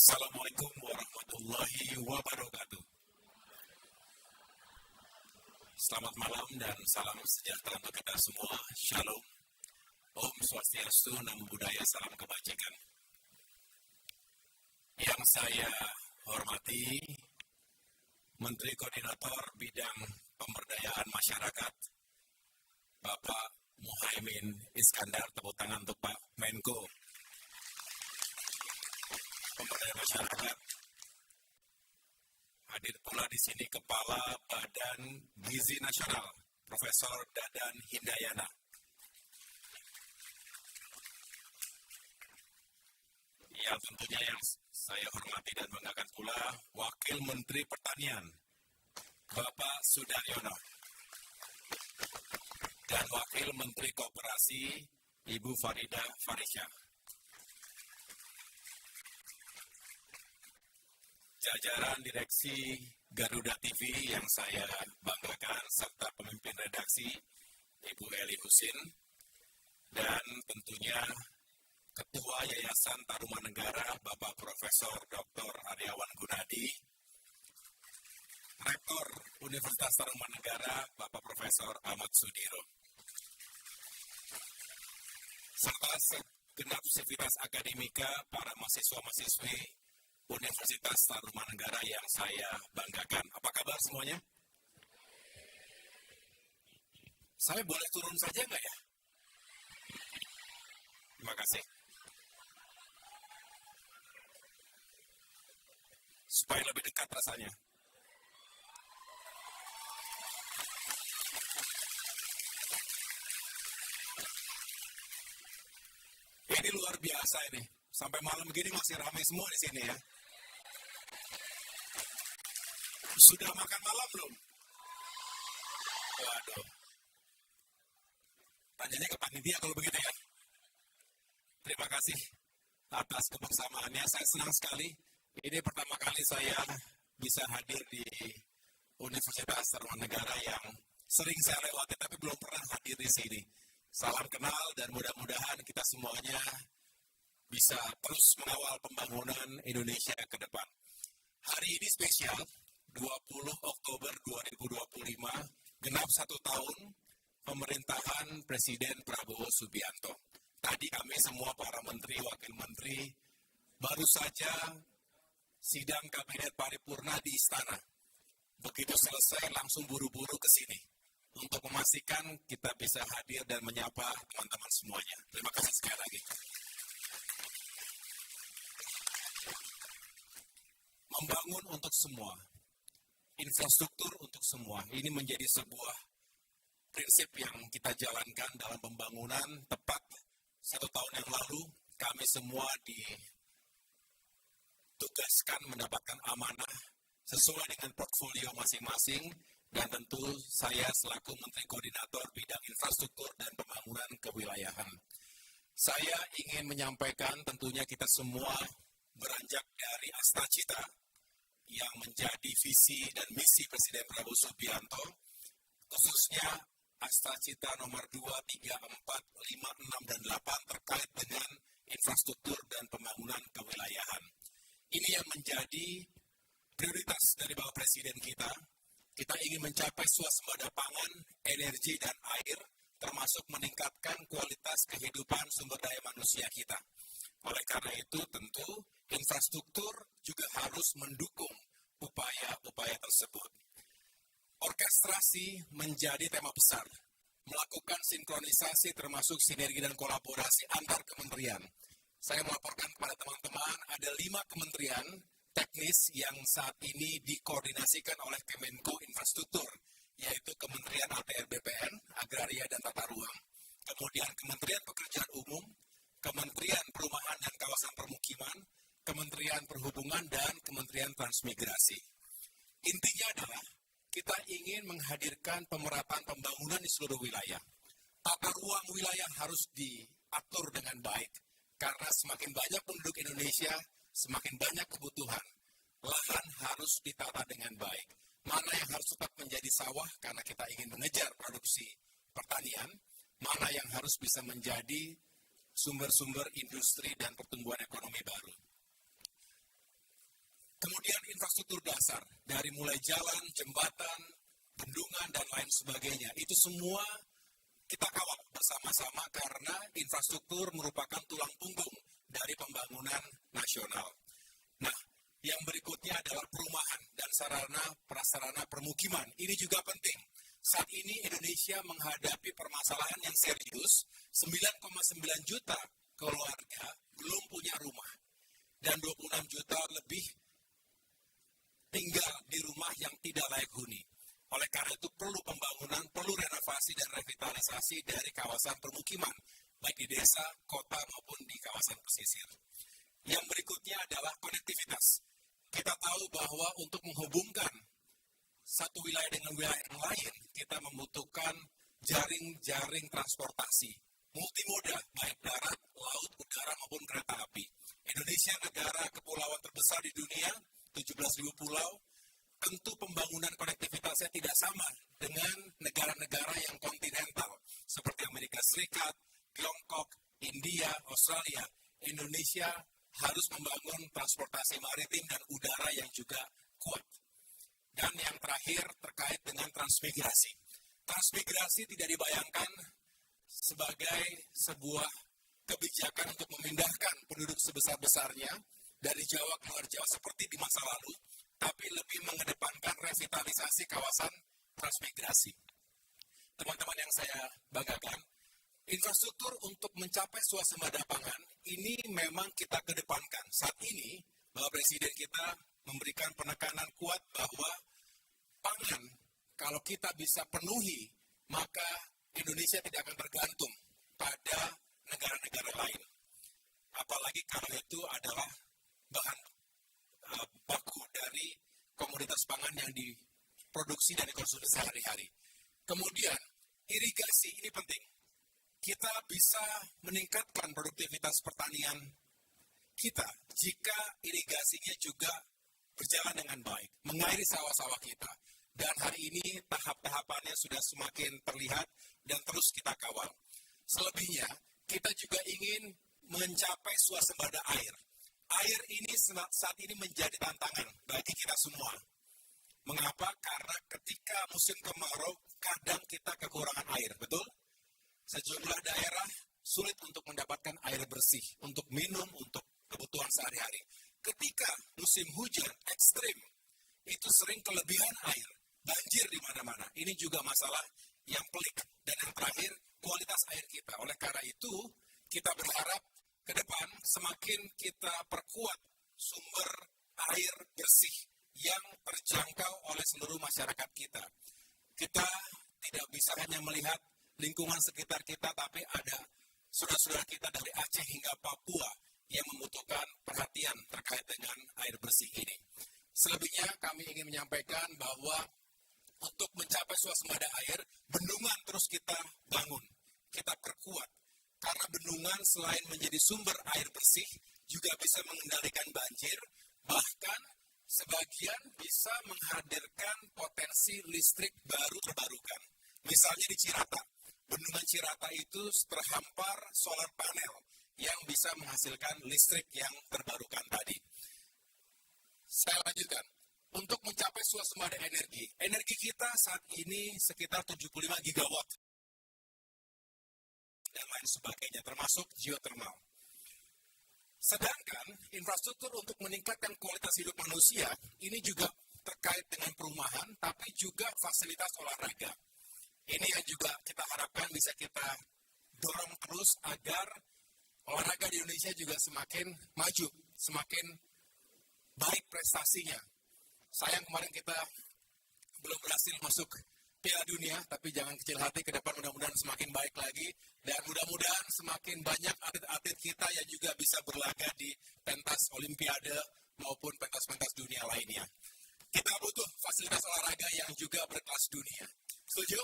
Assalamualaikum warahmatullahi wabarakatuh. Selamat malam dan salam sejahtera untuk kita semua. Shalom. Om Swastiastu, Namo Buddhaya, salam kebajikan. Yang saya hormati Menteri Koordinator Bidang Pemberdayaan Masyarakat, Bapak Muhaimin Iskandar. Tepuk tangan untuk Pak Menko Pemberdayaan Masyarakat. Hadir pula di sini Kepala Badan Gizi Nasional, Profesor Dadan Hindayana. Yang tentunya yang saya hormati dan banggakan pula Wakil Menteri Pertanian, Bapak Sudaryono. Dan Wakil Menteri Koperasi, Ibu Farida Farisya. Jajaran Direksi Garuda TV yang saya banggakan, serta pemimpin redaksi Ibu Eli Husin, dan tentunya Ketua Yayasan Tarumanegara Bapak Profesor Dr. Aryawan Gunadi, Rektor Universitas Tarumanegara Bapak Profesor Ahmad Sudiro, serta segenap sivitas akademika, para mahasiswa-mahasiswi Universitas Tarumanegara yang saya banggakan. Apa kabar semuanya? Saya boleh turun saja nggak ya? Terima kasih. Supaya lebih dekat rasanya. Ini luar biasa ini. Sampai malam begini masih ramai semua di sini ya. Sudah makan malam belum? Waduh. Tanyanya ke panitia kalau begitu ya. Terima kasih atas kebersamaannya. Saya senang sekali. Ini pertama kali saya bisa hadir di Universitas Tarumanegara yang sering saya lewati tapi belum pernah hadir di sini. Salam kenal dan mudah-mudahan kita semuanya bisa terus mengawal pembangunan Indonesia ke depan. Hari ini spesial, 20 Oktober 2025, genap 1 tahun pemerintahan Presiden Prabowo Subianto. Tadi kami semua para menteri, wakil menteri, baru saja sidang kabinet paripurna di istana. Begitu selesai langsung buru-buru ke sini untuk memastikan kita bisa hadir dan menyapa teman-teman semuanya. Terima kasih sekali lagi. Membangun untuk semua, infrastruktur untuk semua, ini menjadi sebuah prinsip yang kita jalankan dalam pembangunan. Tepat 1 tahun yang lalu, kami semua ditugaskan mendapatkan amanah sesuai dengan portfolio masing-masing, dan tentu saya selaku Menteri Koordinator Bidang Infrastruktur dan Pembangunan Kewilayahan. Saya ingin menyampaikan tentunya kita semua beranjak dari Astacita yang menjadi visi dan misi Presiden Prabowo Subianto, khususnya Astacita nomor 2, 3, 4, 5, 6, dan 8 terkait dengan infrastruktur dan pembangunan kewilayahan. Ini yang menjadi prioritas dari Bapak Presiden kita. Kita ingin mencapai swasembada pangan, energi, dan air, termasuk meningkatkan kualitas kehidupan sumber daya manusia kita. Oleh karena itu, tentu infrastruktur juga harus mendukung upaya-upaya tersebut. Orkestrasi menjadi tema besar, melakukan sinkronisasi termasuk sinergi dan kolaborasi antar kementerian. Saya melaporkan kepada teman-teman, ada 5 kementerian teknis yang saat ini dikoordinasikan oleh Kemenko Infrastruktur, yaitu Kementerian ATR BPN, Agraria dan Tata Ruang, kemudian Kementerian Pekerjaan Umum, Kementerian Perumahan dan Kawasan Permukiman, Kementerian Perhubungan, dan Kementerian Transmigrasi. Intinya adalah kita ingin menghadirkan pemerataan pembangunan di seluruh wilayah. Tata ruang wilayah harus diatur dengan baik, karena semakin banyak penduduk Indonesia, semakin banyak kebutuhan. Lahan harus ditata dengan baik. Mana yang harus tetap menjadi sawah karena kita ingin mengejar produksi pertanian, mana yang harus bisa menjadi sumber-sumber industri dan pertumbuhan ekonomi baru. Kemudian infrastruktur dasar, dari mulai jalan, jembatan, bendungan, dan lain sebagainya. Itu semua kita kawal bersama-sama karena infrastruktur merupakan tulang punggung dari pembangunan nasional. Nah, yang berikutnya adalah perumahan dan sarana prasarana permukiman. Ini juga penting. Saat ini Indonesia menghadapi permasalahan yang serius, 9,9 juta keluarga belum punya rumah dan 26 juta lebih tinggal di rumah yang tidak layak huni. Oleh karena itu perlu pembangunan, perlu renovasi dan revitalisasi dari kawasan permukiman, baik di desa, kota maupun di kawasan pesisir. Yang berikutnya adalah konektivitas. Kita tahu bahwa untuk menghubungkan satu wilayah dengan wilayah yang lain, kita membutuhkan jaring-jaring transportasi multimoda, baik darat, laut, udara maupun kereta api. Indonesia negara kepulauan terbesar di dunia, 17.000 pulau, tentu pembangunan konektivitasnya tidak sama dengan negara-negara yang kontinental, seperti Amerika Serikat, Tiongkok, India, Australia. Indonesia harus membangun transportasi maritim dan udara yang juga kuat. Dan yang terakhir terkait dengan transmigrasi. Transmigrasi tidak dibayangkan sebagai sebuah kebijakan untuk memindahkan penduduk sebesar-besarnya dari Jawa ke luar Jawa seperti di masa lalu, tapi lebih mengedepankan revitalisasi kawasan transmigrasi. Teman-teman yang saya banggakan, infrastruktur untuk mencapai swasembada pangan ini memang kita kedepankan. Saat ini, Bapak Presiden kita memberikan penekanan kuat bahwa pangan, kalau kita bisa penuhi, maka Indonesia tidak akan tergantung pada negara-negara lain. Apalagi kalau itu adalah bahan baku dari komoditas pangan yang diproduksi dan dikonsumsi sehari-hari. Kemudian, irigasi ini penting. Kita bisa meningkatkan produktivitas pertanian kita jika irigasinya juga berjalan dengan baik, mengairi sawah-sawah kita. Dan hari ini tahap-tahapannya sudah semakin terlihat dan terus kita kawal. Selebihnya, kita juga ingin mencapai swasembada air. Air ini saat ini menjadi tantangan bagi kita semua. Mengapa? Karena ketika musim kemarau, kadang kita kekurangan air, betul? Sejumlah daerah sulit untuk mendapatkan air bersih, untuk minum, untuk kebutuhan sehari-hari. Ketika musim hujan ekstrim, itu sering kelebihan air, banjir di mana-mana. Ini juga masalah yang pelik. Dan yang terakhir, kualitas air kita. Oleh karena itu, kita berharap ke depan semakin kita perkuat sumber air bersih yang terjangkau oleh seluruh masyarakat kita. Kita tidak bisa hanya melihat lingkungan sekitar kita, tapi ada saudara-saudara kita dari Aceh hingga Papua yang membutuhkan perhatian terkait dengan air bersih ini. Selebihnya kami ingin menyampaikan bahwa untuk mencapai swasembada air, bendungan terus kita bangun, kita perkuat. Karena bendungan selain menjadi sumber air bersih, juga bisa mengendalikan banjir, bahkan sebagian bisa menghadirkan potensi listrik baru terbarukan. Misalnya di Cirata, bendungan Cirata itu terhampar solar panel yang bisa menghasilkan listrik yang terbarukan tadi. Saya lanjutkan. Untuk mencapai swasembada energi, energi kita saat ini sekitar 75 gigawatt dan lain sebagainya, termasuk geothermal. Sedangkan infrastruktur untuk meningkatkan kualitas hidup manusia ini juga terkait dengan perumahan, tapi juga fasilitas olahraga. Ini yang juga kita harapkan bisa kita dorong terus agar olahraga di Indonesia juga semakin maju, semakin baik prestasinya. Sayang kemarin kita belum berhasil masuk Piala Dunia, tapi jangan kecil hati, ke depan mudah-mudahan semakin baik lagi, dan mudah-mudahan semakin banyak atlet-atlet kita yang juga bisa berlaga di pentas Olimpiade maupun pentas-pentas dunia lainnya. Kita butuh fasilitas olahraga yang juga berkelas dunia. Setuju?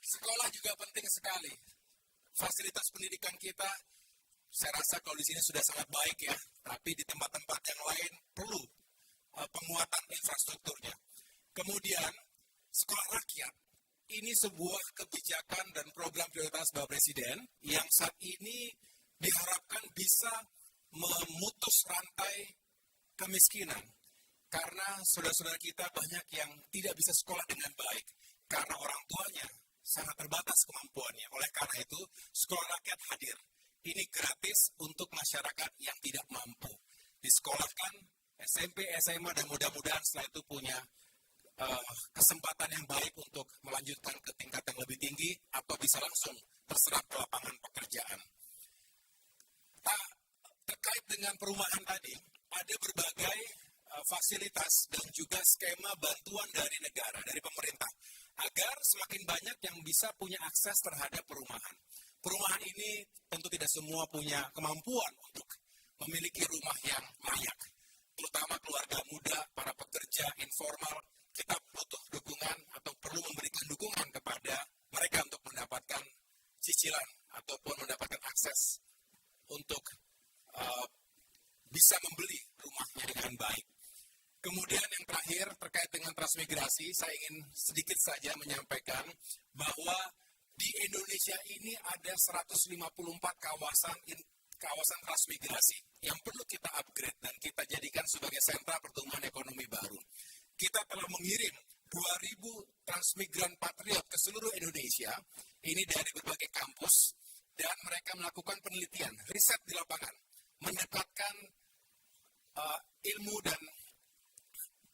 Sekolah juga penting sekali. Fasilitas pendidikan kita, saya rasa kalau di sini sudah sangat baik ya, tapi di tempat-tempat yang lain perlu penguatan infrastrukturnya. Kemudian, sekolah rakyat. Ini sebuah kebijakan dan program prioritas Bapak Presiden yang saat ini diharapkan bisa memutus rantai kemiskinan. Karena saudara-saudara kita banyak yang tidak bisa sekolah dengan baik karena orang tuanya sangat terbatas kemampuannya. Oleh karena itu, sekolah rakyat hadir. Ini gratis untuk masyarakat yang tidak mampu. Disekolahkan SMP, SMA, dan mudah-mudahan setelah itu punya kesempatan yang baik untuk melanjutkan ke tingkat yang lebih tinggi atau bisa langsung terserap ke lapangan pekerjaan. Terkait dengan perumahan tadi, ada berbagai fasilitas dan juga skema bantuan dari negara, dari pemerintah, agar semakin banyak yang bisa punya akses terhadap perumahan. Perumahan ini tentu tidak semua punya kemampuan untuk memiliki rumah yang layak, terutama keluarga muda, para pekerja informal. Kita butuh dukungan atau perlu memberikan dukungan kepada mereka untuk mendapatkan cicilan ataupun mendapatkan akses untuk bisa membeli rumahnya dengan baik. Kemudian yang terakhir terkait dengan transmigrasi, saya ingin sedikit saja menyampaikan bahwa di Indonesia ini ada 154 kawasan transmigrasi yang perlu kita upgrade dan kita jadikan sebagai sentra pertumbuhan ekonomi baru. Kita telah mengirim 2.000 transmigran patriot ke seluruh Indonesia, ini dari berbagai kampus, dan mereka melakukan penelitian, riset di lapangan, mendapatkan ilmu dan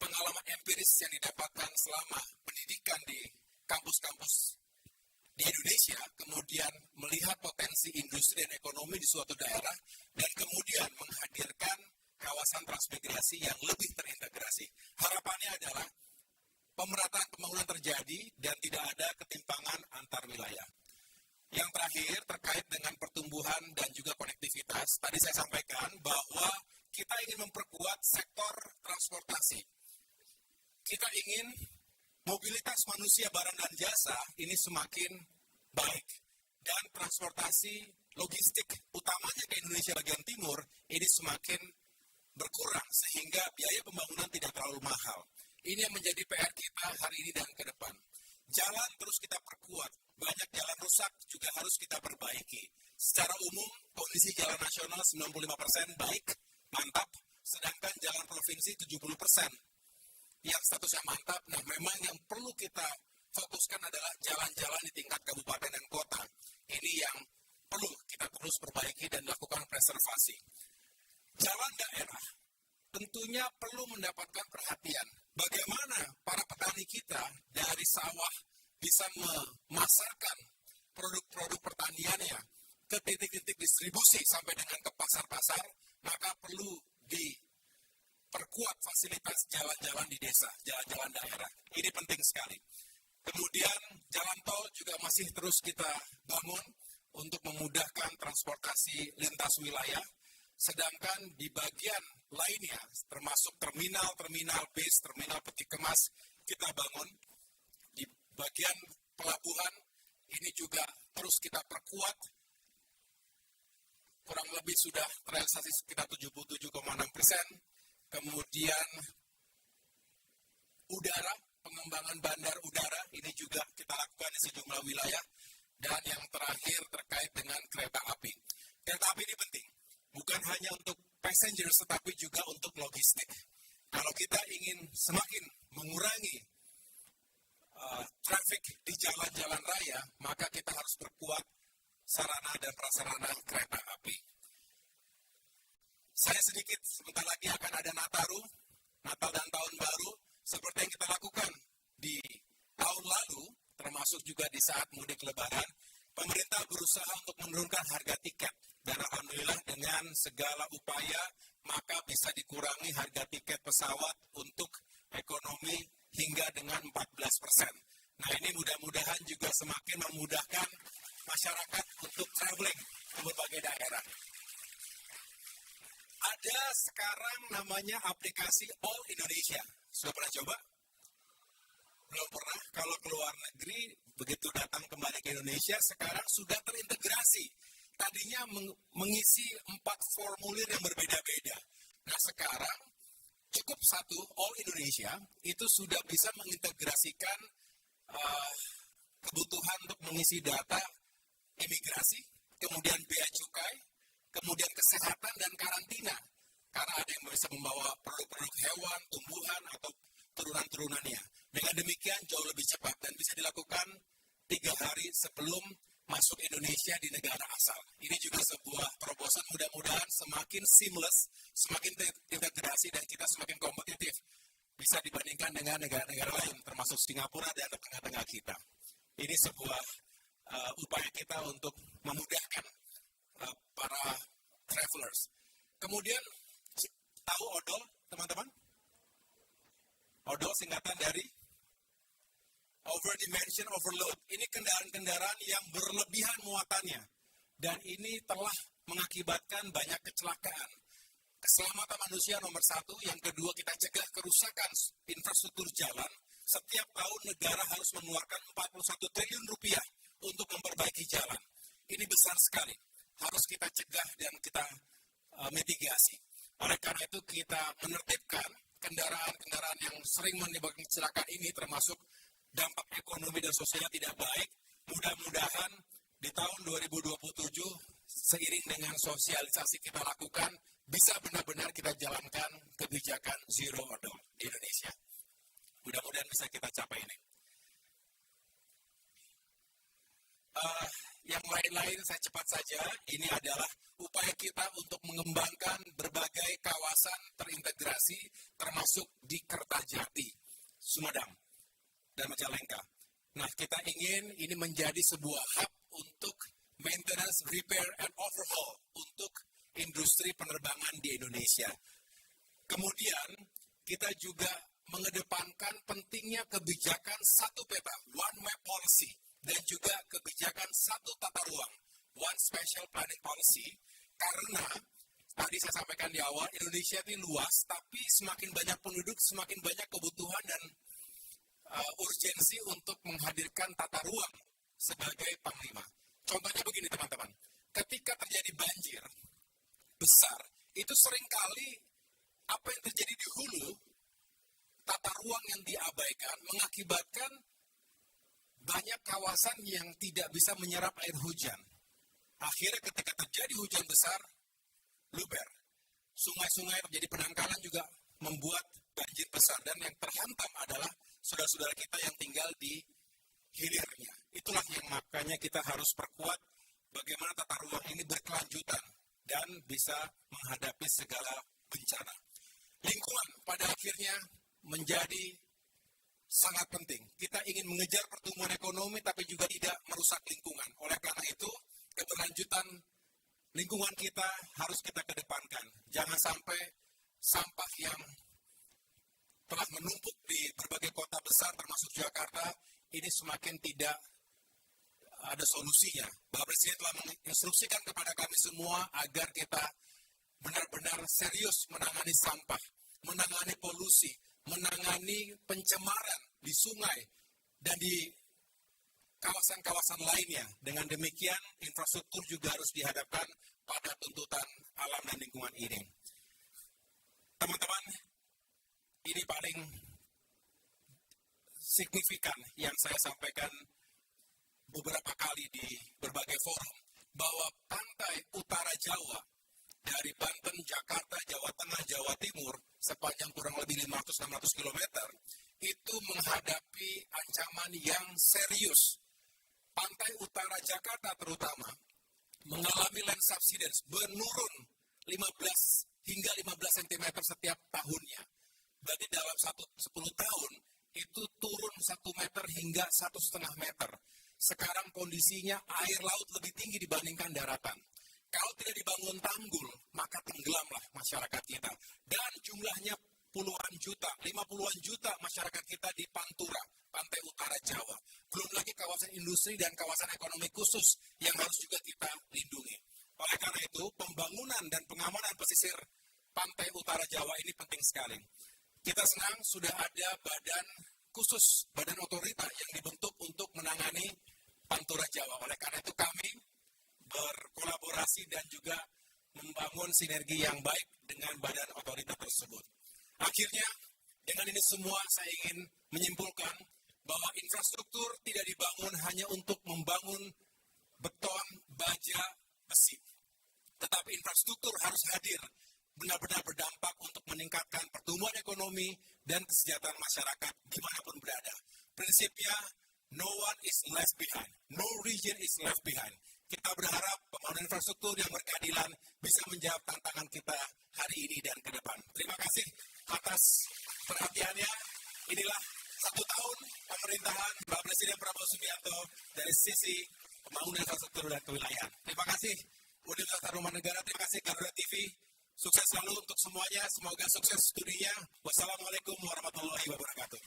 pengalaman empiris yang didapatkan selama pendidikan di kampus-kampus di Indonesia, kemudian melihat potensi industri dan ekonomi di suatu daerah, dan kemudian menghadirkan kawasan transmigrasi yang lebih terintegrasi. Harapannya adalah pemerataan pembangunan terjadi dan tidak ada ketimpangan antar wilayah. Yang terakhir terkait dengan pertumbuhan dan juga konektivitas, tadi saya sampaikan bahwa kita ingin memperkuat sektor transportasi. Kita ingin mobilitas manusia, barang, dan jasa ini semakin baik. Dan transportasi logistik utamanya ke Indonesia bagian timur ini semakin berkurang sehingga biaya pembangunan tidak terlalu mahal. Ini yang menjadi PR kita hari ini dan ke depan. Jalan terus kita perkuat, banyak jalan rusak juga harus kita perbaiki. Secara umum, kondisi jalan nasional 95% baik, mantap, sedangkan jalan provinsi 70%. Yang statusnya mantap, nah memang yang perlu kita fokuskan adalah jalan-jalan di tingkat kabupaten dan kota. Ini yang perlu kita terus perbaiki dan lakukan preservasi. Jalan daerah tentunya perlu mendapatkan perhatian. Bagaimana para petani kita dari sawah bisa memasarkan produk-produk pertaniannya ke titik-titik distribusi sampai dengan ke pasar-pasar, maka perlu diperkuat fasilitas jalan-jalan di desa, jalan-jalan daerah. Ini penting sekali. Kemudian jalan tol juga masih terus kita bangun untuk memudahkan transportasi lintas wilayah. Sedangkan di bagian lainnya, termasuk terminal bis, terminal peti kemas, kita bangun. Di bagian pelabuhan, ini juga terus kita perkuat. Kurang lebih sudah terrealisasi sekitar 77,6%. Kemudian udara, pengembangan bandar udara, ini juga kita lakukan di sejumlah wilayah. Dan yang terakhir terkait dengan kereta api. Kereta api ini penting. Bukan hanya untuk passengers, tetapi juga untuk logistik. Kalau kita ingin semakin mengurangi traffic di jalan-jalan raya, maka kita harus perkuat sarana dan prasarana kereta api. Saya sedikit, sebentar lagi akan ada Natal dan Tahun Baru, seperti yang kita lakukan di tahun lalu, termasuk juga di saat mudik Lebaran, pemerintah berusaha untuk menurunkan harga tiket. Dan alhamdulillah dengan segala upaya, maka bisa dikurangi harga tiket pesawat untuk ekonomi hingga dengan 14%. Nah ini mudah-mudahan juga semakin memudahkan masyarakat untuk traveling ke berbagai daerah. Ada sekarang namanya aplikasi All Indonesia. Sudah pernah coba? Belum pernah. Kalau ke luar negeri, begitu datang kembali ke Indonesia, sekarang sudah terintegrasi. Tadinya mengisi 4 formulir yang berbeda-beda. Nah sekarang cukup satu All Indonesia itu sudah bisa mengintegrasikan kebutuhan untuk mengisi data imigrasi, kemudian bea cukai, kemudian kesehatan dan karantina, karena ada yang bisa membawa produk-produk hewan, tumbuhan, atau turunan-turunannya. Dengan demikian jauh lebih cepat dan bisa dilakukan 3 hari sebelum masuk Indonesia di negara asal. Ini juga sebuah terobosan, mudah-mudahan semakin seamless, semakin terintegrasi dan kita semakin kompetitif. Bisa dibandingkan dengan negara-negara lain, termasuk Singapura dan tengah-tengah kita. Ini sebuah upaya kita untuk memudahkan para travelers. Kemudian, tahu odol, teman-teman? Odol singkatan dari over dimension overload. Ini kendaraan-kendaraan yang berlebihan muatannya. Dan ini telah mengakibatkan banyak kecelakaan. Keselamatan manusia nomor 1, yang kedua kita cegah kerusakan infrastruktur jalan. Setiap tahun negara harus mengeluarkan 41 triliun rupiah untuk memperbaiki jalan. Ini besar sekali. Harus kita cegah dan kita mitigasi. Oleh karena itu kita menertibkan kendaraan-kendaraan yang sering menyebabkan kecelakaan ini, termasuk dampak ekonomi dan sosialnya tidak baik. Mudah-mudahan di tahun 2027 seiring dengan sosialisasi kita lakukan, bisa benar-benar kita jalankan kebijakan zero odol di Indonesia. Mudah-mudahan bisa kita capai ini. Yang lain-lain saya cepat saja, ini adalah upaya kita untuk mengembangkan berbagai kawasan terintegrasi, termasuk di Kertajati, Sumedang, dan Majalengka. Nah, kita ingin ini menjadi sebuah hub untuk maintenance, repair, and overhaul untuk industri penerbangan di Indonesia. Kemudian, kita juga mengedepankan pentingnya kebijakan satu peta, one map policy, dan juga kebijakan satu tata ruang, one special planning policy, karena tadi saya sampaikan di awal, Indonesia ini luas, tapi semakin banyak penduduk, semakin banyak kebutuhan dan urgensi untuk menghadirkan tata ruang sebagai panglima. Contohnya begini teman-teman, ketika terjadi banjir besar, itu seringkali apa yang terjadi di hulu, tata ruang yang diabaikan mengakibatkan banyak kawasan yang tidak bisa menyerap air hujan. Akhirnya ketika terjadi hujan besar, luber. Sungai-sungai terjadi penangkalan juga membuat banjir besar. Dan yang terhantam adalah saudara-saudara kita yang tinggal di hilirnya. Itulah yang makanya kita harus perkuat bagaimana tata ruang ini berkelanjutan dan bisa menghadapi segala bencana. Lingkungan pada akhirnya menjadi sangat penting. Kita ingin mengejar pertumbuhan ekonomi tapi juga tidak merusak lingkungan. Oleh karena itu, keberlanjutan lingkungan kita harus kita kedepankan. Jangan sampai sampah yang telah menumpuk di berbagai kota besar termasuk Jakarta ini semakin tidak ada solusinya. Bapak Presiden telah menginstruksikan kepada kami semua agar kita benar-benar serius menangani sampah, menangani polusi, menangani pencemaran di sungai dan di kawasan-kawasan lainnya. Dengan demikian, infrastruktur juga harus dihadapkan pada tuntutan alam dan lingkungan ini. Teman-teman, ini paling signifikan yang saya sampaikan beberapa kali di berbagai forum, bahwa pantai utara Jawa, dari Banten, Jakarta, Jawa Tengah, Jawa Timur, sepanjang kurang lebih 500-600 km, itu menghadapi ancaman yang serius. Pantai utara Jakarta terutama mengalami land subsidence menurun 15 hingga 15 cm setiap tahunnya. Berarti dalam 10 tahun itu turun 1 meter hingga 1,5 meter. Sekarang kondisinya air laut lebih tinggi dibandingkan daratan. Kalau tidak dibangun tanggul, maka tenggelamlah masyarakat kita. Dan jumlahnya puluhan juta, 50-an juta masyarakat kita di Pantura, pantai utara Jawa. Belum lagi kawasan industri dan kawasan ekonomi khusus yang harus juga kita lindungi. Oleh karena itu, pembangunan dan pengamanan pesisir pantai utara Jawa ini penting sekali. Kita senang sudah ada badan khusus, badan otorita yang dibentuk untuk menangani Pantura Jawa. Oleh karena itu kami berkolaborasi dan juga membangun sinergi yang baik dengan badan otorita tersebut. Akhirnya, dengan ini semua saya ingin menyimpulkan bahwa infrastruktur tidak dibangun hanya untuk membangun beton, baja, besi. Tetapi infrastruktur harus hadir, benar-benar berdampak untuk meningkatkan pertumbuhan ekonomi dan kesejahteraan masyarakat dimanapun berada. Prinsipnya, no one is left behind, no region is left behind. Kita berharap pembangunan infrastruktur yang berkeadilan bisa menjawab tantangan kita hari ini dan ke depan. Terima kasih atas perhatiannya. Inilah 1 tahun pemerintahan Bapak Presiden Prabowo Subianto dari sisi pembangunan infrastruktur dan kewilayahan. Terima kasih Universitas Tarumanegara, terima kasih Garuda TV. Sukses selalu untuk semuanya, semoga sukses studinya. Wassalamualaikum warahmatullahi wabarakatuh.